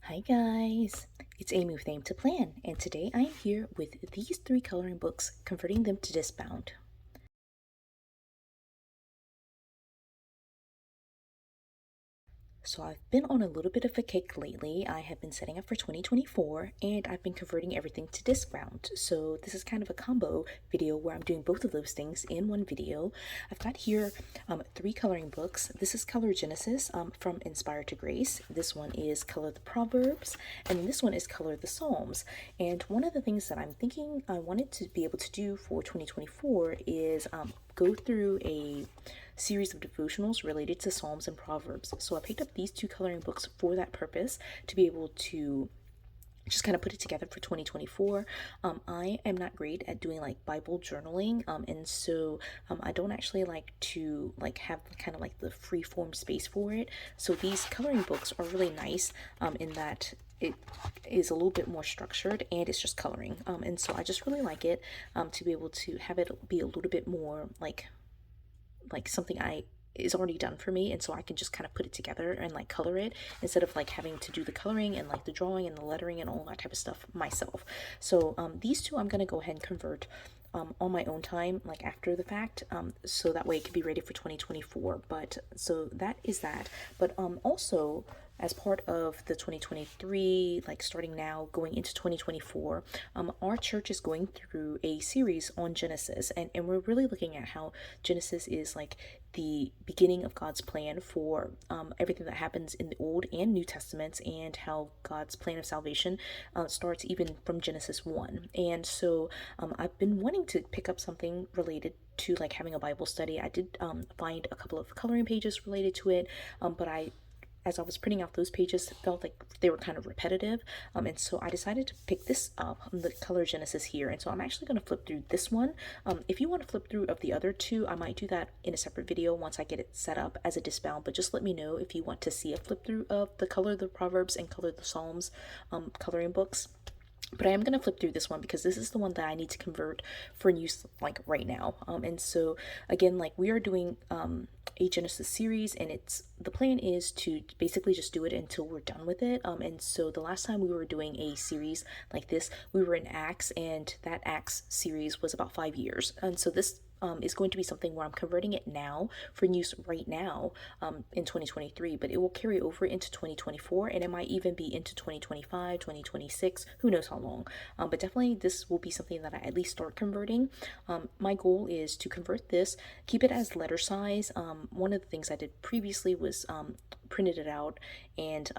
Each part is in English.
Hi guys, it's Amy with Aim to Plan, and today I am here with these three coloring books, converting them to Discbound. So I've been on a little bit of a kick lately. I have been setting up for 2024 and I've been converting everything to Discbound. So this is kind of a combo video where I'm doing both of those things in one video. I've got here three coloring books. This is Color Genesis from Inspire to Grace. This one is Color the Proverbs, and this one is Color the Psalms. And one of the things that I'm thinking I wanted to be able to do for 2024 is go through a series of devotionals related to Psalms and Proverbs. So I picked up these two coloring books for that purpose, to be able to just kind of put it together for 2024. I am not great at doing like Bible journaling, and so I don't actually like to have kind of like the free form space for it. So these coloring books are really nice in that it is a little bit more structured and it's just coloring, and so I just really like it, to be able to have it be a little bit more like something I is already done for me, and so I can just kind of put it together and like color it instead of like having to do the coloring and like the drawing and the lettering and all that type of stuff myself. So these two I'm gonna go ahead and convert on my own time, like after the fact, so that way it can be ready for 2024. But so that is that. But also, as part of the 2023, like starting now going into 2024, our church is going through a series on Genesis, and we're really looking at how Genesis is like the beginning of God's plan for everything that happens in the Old and New Testaments, and how God's plan of salvation starts even from Genesis 1. And so I've been wanting to pick up something related to like having a Bible study. I did find a couple of coloring pages related to it, but as I was printing out those pages, felt like they were kind of repetitive, and so I decided to pick this up, the Color Genesis here. And so I'm actually going to flip through this one. If you want to flip through of the other two, I might do that in a separate video once I get it set up as a Discbound, but just let me know if you want to see a flip through of the Color the Proverbs and Color the Psalms coloring books. But I am going to flip through this one because this is the one that I need to convert for use like right now. And so again, like we are doing a Genesis series, and it's the plan is to basically just do it until we're done with it. And so the last time we were doing a series like this, we were in Acts, and that Acts series was about 5 years. And so this is going to be something where I'm converting it now for use right now in 2023, but it will carry over into 2024, and it might even be into 2025, 2026, who knows how long. But definitely this will be something that I at least start converting. My goal is to convert this, keep it as letter size. One of the things I did previously was printed it out and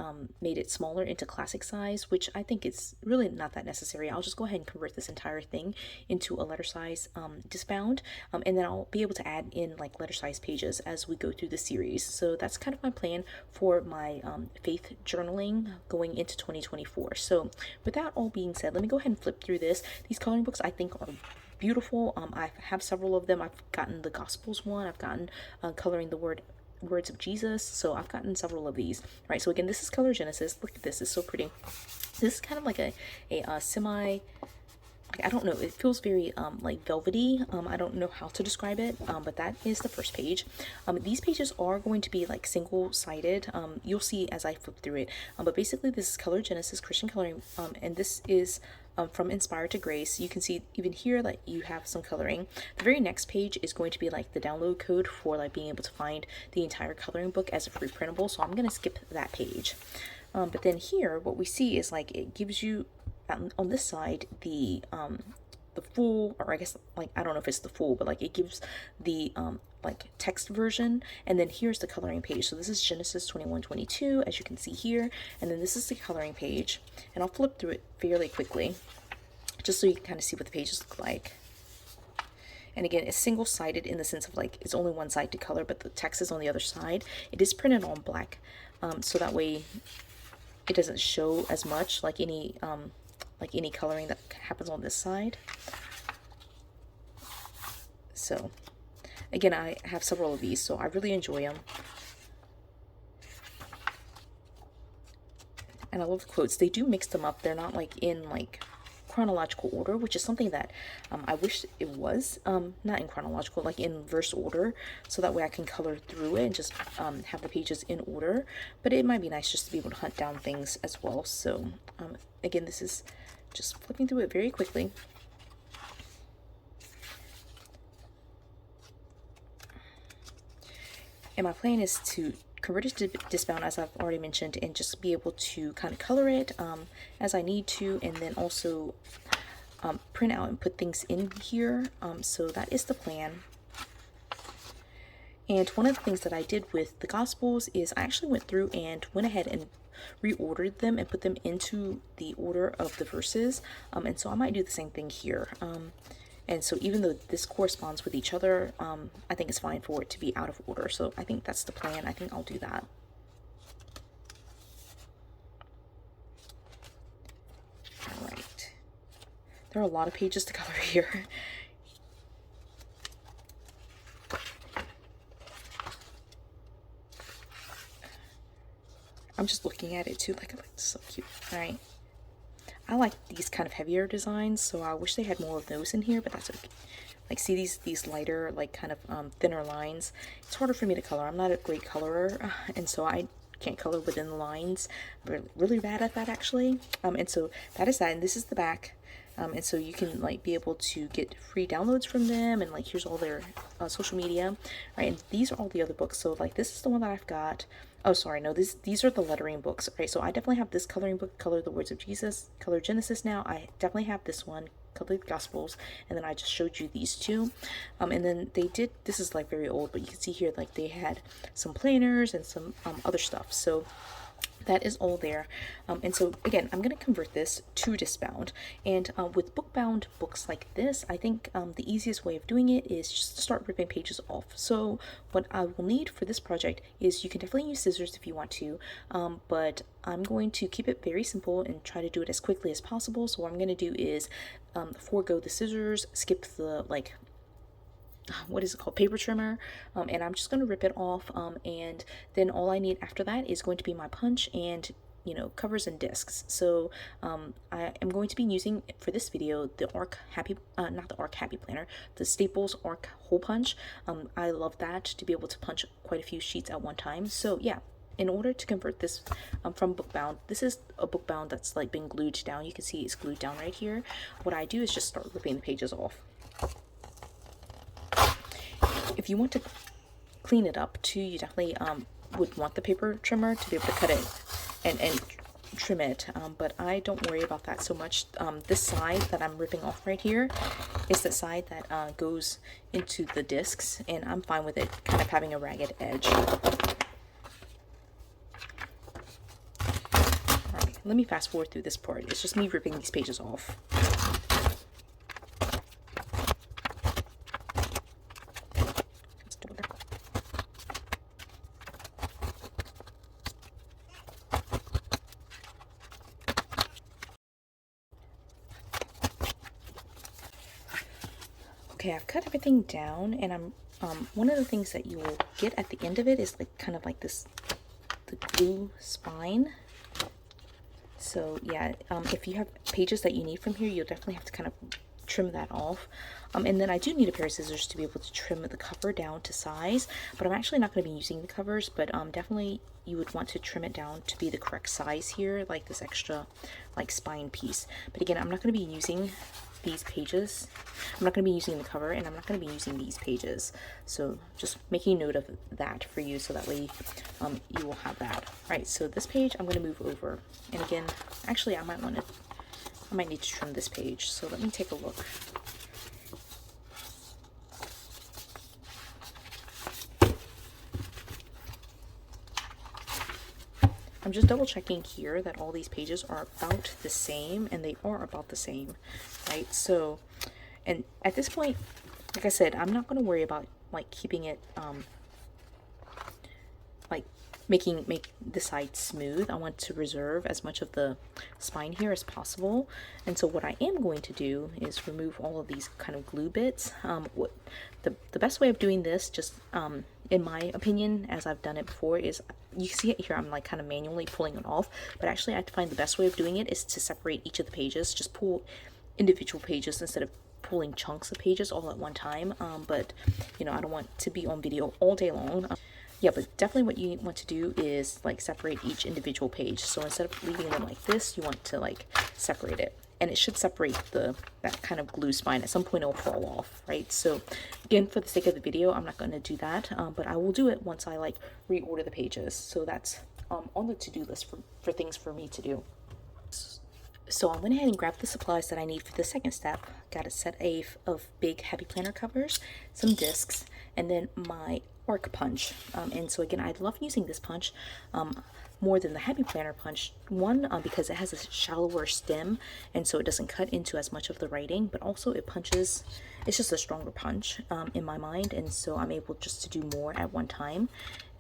made it smaller into classic size, which I think is really not that necessary. I'll just go ahead and convert this entire thing into a letter size Discbound, and then I'll be able to add in like letter size pages as we go through the series. So that's kind of my plan for my faith journaling going into 2024. So with that all being said, let me go ahead and flip through this. These coloring books I think are beautiful. I have several of them. I've gotten the Gospels one. I've gotten Coloring the Words of Jesus. So I've gotten several of these. All right, so again, this is Color Genesis. Look at this, it's so pretty. This is kind of like a semi, I don't know, it feels very like velvety. I don't know how to describe it, but that is the first page. These pages are going to be like single-sided. You'll see as I flip through it, but basically this is Color Genesis Christian coloring, and this is from Inspire to Grace. You can see even here that you have some coloring. The very next page is going to be like the download code for like being able to find the entire coloring book as a free printable, so I'm going to skip that page. But then here what we see is like it gives you on this side the full, or I guess like I don't know if it's the full, but like it gives the like text version, and then here's the coloring page. So this is Genesis 21:22, as you can see here, and then this is the coloring page, and I'll flip through it fairly quickly just so you can kind of see what the pages look like. And again, it's single-sided in the sense of like it's only one side to color, but the text is on the other side. It is printed on black, so that way it doesn't show as much like any coloring that happens on this side. So again, I have several of these, so I really enjoy them. And I love the quotes. They do mix them up. They're not like in like chronological order, which is something that I wish it was not in chronological, like in verse order, so that way I can color through it and just have the pages in order. But it might be nice just to be able to hunt down things as well. So again, this is just flipping through it very quickly. And my plan is to convert it to Discbound, as I've already mentioned, and just be able to kind of color it as I need to, and then also print out and put things in here. So that is the plan. And one of the things that I did with the Gospels is I actually went through and went ahead and reordered them and put them into the order of the verses. And so I might do the same thing here. And so even though this corresponds with each other, I think it's fine for it to be out of order. So I think that's the plan. I think I'll do that. All right. There are a lot of pages to cover here. I'm just looking at it too, like it's so cute. All right. I like these kind of heavier designs, so I wish they had more of those in here, but that's okay. Like, see these lighter, like kind of thinner lines. It's harder for me to color. I'm not a great colorer, and so I can't color within the lines. I'm really bad at that, actually. And so that is that, and this is the back. And so you can like be able to get free downloads from them, and like here's all their social media, right? And these are all the other books. So like this is the one that I've got. Oh, sorry, no, these are the lettering books, right? So I definitely have this coloring book, Color the Words of Jesus, Color Genesis now. I definitely have this one, Color the Gospels, and then I just showed you these two. And then they did, this is like very old, but you can see here like they had some planners and some other stuff. So that is all there. And so again, I'm going to convert this to Discbound, and with Bookbound books like this, I think the easiest way of doing it is just to start ripping pages off. So what I will need for this project is, you can definitely use scissors if you want to, but I'm going to keep it very simple and try to do it as quickly as possible. So what I'm going to do is forego the scissors, skip the like what is it called, paper trimmer, and I'm just going to rip it off, and then all I need after that is going to be my punch and covers and discs. So I am going to be using for this video the Arc Happy not the Arc Happy Planner, the Staples Arc Hole Punch. I love that, to be able to punch quite a few sheets at one time. So yeah, in order to convert this from Bookbound, this is a Bookbound that's like been glued down. You can see it's glued down right here. What I do is just start ripping the pages off. If you want to clean it up too, you definitely would want the paper trimmer to be able to cut it and trim it, but I don't worry about that so much. This side that I'm ripping off right here is the side that goes into the discs, and I'm fine with it kind of having a ragged edge. Alright, let me fast forward through this part. It's just me ripping these pages off. Okay, I've cut everything down, and I'm one of the things that you will get at the end of it is like kind of like this, the glue spine. So yeah, if you have pages that you need from here, you'll definitely have to kind of trim that off. And then I do need a pair of scissors to be able to trim the cover down to size, but I'm actually not going to be using the covers, but definitely you would want to trim it down to be the correct size here, like this extra like spine piece. But again, I'm not going to be using these pages. I'm not going to be using the cover, and I'm not going to be using these pages. So just making note of that for you, so that way you will have that. Right, so this page I'm going to move over, and again, actually I might need to trim this page, so let me take a look. I'm just double checking here that all these pages are about the same, and they are about the same, right? So, and at this point, like I said, I'm not going to worry about like keeping it like make the side smooth. I want to reserve as much of the spine here as possible, and so what I am going to do is remove all of these kind of glue bits. What the best way of doing this, just in my opinion, as I've done it before, is, you see it here, I'm like kind of manually pulling it off, but actually I find the best way of doing it is to separate each of the pages. Just pull individual pages instead of pulling chunks of pages all at one time. But you know, I don't want to be on video all day long. Yeah, but definitely what you want to do is like separate each individual page. So instead of leaving them like this, you want to like separate it. And it should separate that kind of glue spine. At some point it will fall off, right? So again, for the sake of the video, I'm not going to do that, but I will do it once I like reorder the pages. So that's on the to-do list for things for me to do. So I went ahead and grabbed the supplies that I need for the second step. Got a set of big heavy planner covers, some discs, and then my arc punch. And so again, I love using this punch more than the heavy planner punch. One, because it has a shallower stem, and so it doesn't cut into as much of the writing, but also it punches, it's just a stronger punch in my mind, and so I'm able just to do more at one time.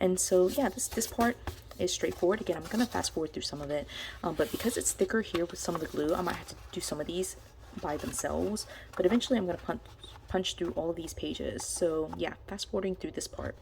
And so yeah, this part is straightforward. Again, I'm gonna fast forward through some of it, but because it's thicker here with some of the glue, I might have to do some of these by themselves, but eventually I'm gonna punch through all of these pages. So yeah, fast forwarding through this part.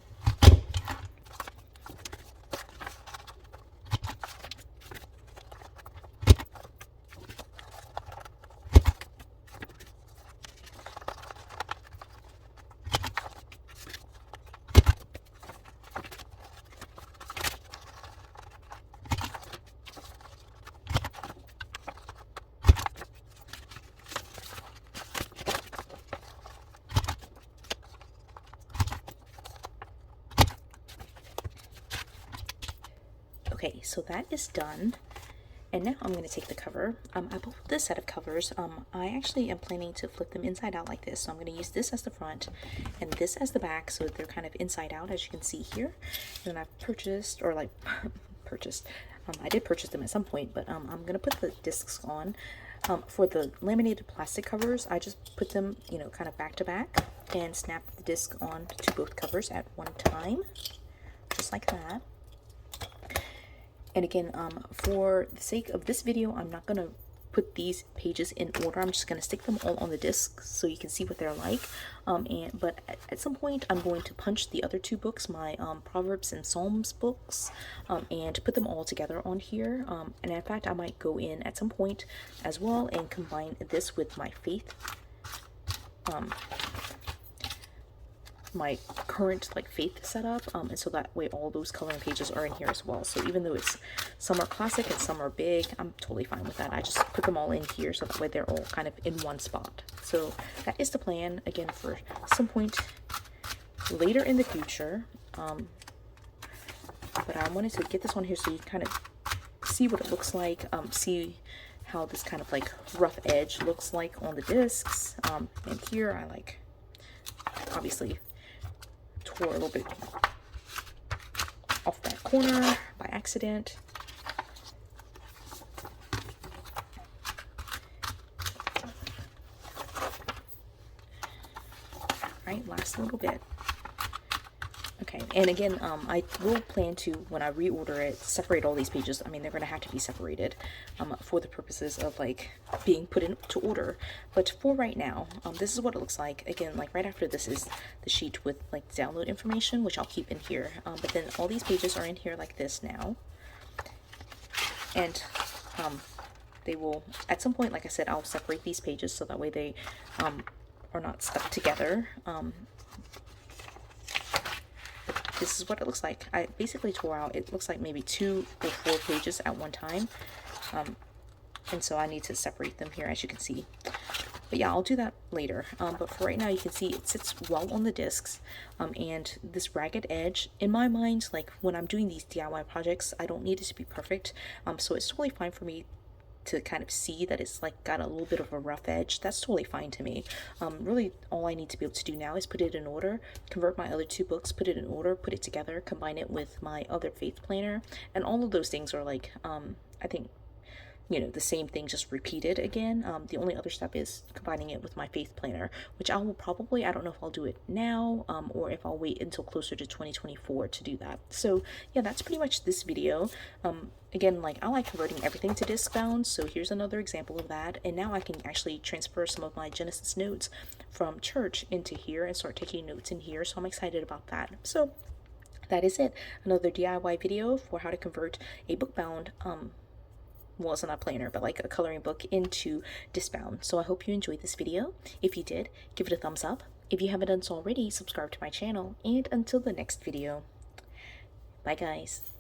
Okay, so that is done. And now I'm going to take the cover. I bought this set of covers. I actually am planning to flip them inside out like this. So I'm going to use this as the front and this as the back, so they're kind of inside out, as you can see here. And I've purchased, or like purchased, I did purchase them at some point, but I'm going to put the discs on. For the laminated plastic covers, I just put them, you know, kind of back to back and snap the disc on to both covers at one time, just like that. And again, for the sake of this video, I'm not going to put these pages in order. I'm just going to stick them all on the disc so you can see what they're like. But at some point, I'm going to punch the other two books, my Proverbs and Psalms books, and put them all together on here. And in fact, I might go in at some point as well and combine this with my faith, my current like faith setup, and so that way all those coloring pages are in here as well. So even though it's some are classic and some are big, I'm totally fine with that. I just put them all in here so that way they're all kind of in one spot. So that is the plan, again, for some point later in the future. But I wanted to get this one here so you kind of see what it looks like, see how this kind of like rough edge looks like on the discs. And here I like obviously tore a little bit off that corner by accident. Alright, last little bit. Okay, and again, I will plan to, when I reorder it, separate all these pages. I mean, they're going to have to be separated for the purposes of like being put into order. But for right now, this is what it looks like. Again, like right after this is the sheet with like download information, which I'll keep in here. But then all these pages are in here like this now. And they will, at some point, like I said, I'll separate these pages so that way they are not stuck together. This is what it looks like. I basically tore out, it looks like maybe 2 or 4 pages at one time. And so I need to separate them here, as you can see. But yeah, I'll do that later. But for right now, you can see it sits well on the discs. And this ragged edge, in my mind, like when I'm doing these DIY projects, I don't need it to be perfect. So it's totally fine for me to kind of see that it's like got a little bit of a rough edge. That's totally fine to me. Really all I need to be able to do now is put it in order, convert my other 2 books, put it in order, put it together, combine it with my other faith planner, and all of those things are like I think, you know, the same thing just repeated again. The only other step is combining it with my faith planner, which I will probably, I don't know if I'll do it now or if I'll wait until closer to 2024 to do that. So yeah, that's pretty much this video. Again, like I like converting everything to Discbound, so here's another example of that. And now I can actually transfer some of my Genesis notes from church into here and start taking notes in here, so I'm excited about that. So that is it, another DIY video for how to convert a Bookbound well, it's not a planner, but like a coloring book into Discbound. So I hope you enjoyed this video. If you did, give it a thumbs up. If you haven't done so already, subscribe to my channel. And until the next video, bye guys.